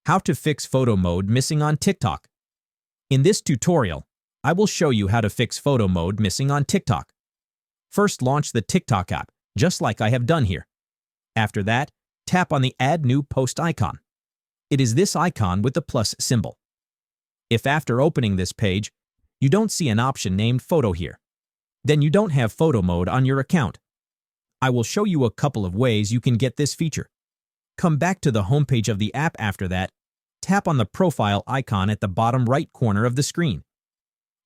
How to fix photo mode missing on TikTok. In this tutorial, I will show you how to fix photo mode missing on TikTok. First, launch the TikTok app, just like I have done here. After that, tap on the Add New Post icon. It is this icon with the plus symbol. If after opening this page, you don't see an option named Photo here, then you don't have photo mode on your account. I will show you a couple of ways you can get this feature. Come back to the homepage of the app after that. Tap on the profile icon at the bottom right corner of the screen.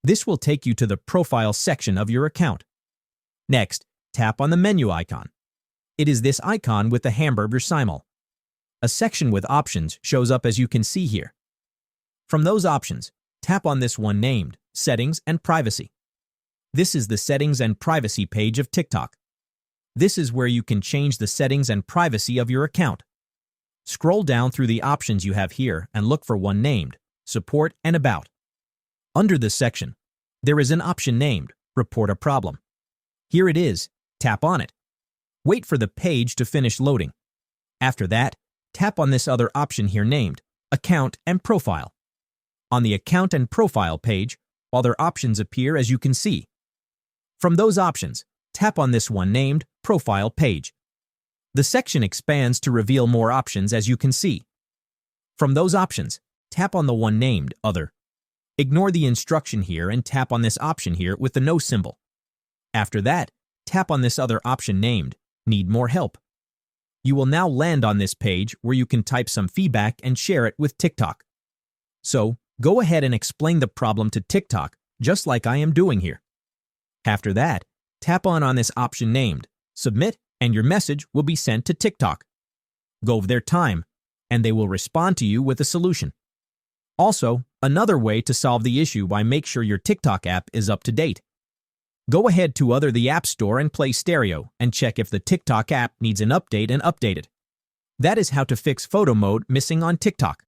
This will take you to the profile section of your account. Next, tap on the menu icon. It is this icon with the hamburger symbol. A section with options shows up as you can see here. From those options, tap on this one named Settings and Privacy. This is the Settings and Privacy page of TikTok. This is where you can change the settings and privacy of your account. Scroll down through the options you have here and look for one named Support and About. Under this section, there is an option named Report a Problem. Here it is. Tap on it. Wait for the page to finish loading. After that, tap on this other option here named Account and Profile. On the Account and Profile page, other options appear as you can see. From those options, tap on this one named Profile Page. The section expands to reveal more options as you can see. From those options, tap on the one named Other. Ignore the instruction here and tap on this option here with the no symbol. After that, tap on this other option named Need More Help. You will now land on this page where you can type some feedback and share it with TikTok. So, go ahead and explain the problem to TikTok just like I am doing here. After that, tap on this option named Submit and your message will be sent to TikTok. Go over their time, and they will respond to you with a solution. Also, another way to solve the issue by make sure your TikTok app is up to date. Go ahead to the App Store and Play Stereo and check if the TikTok app needs an update and update it. That is how to fix photo mode missing on TikTok.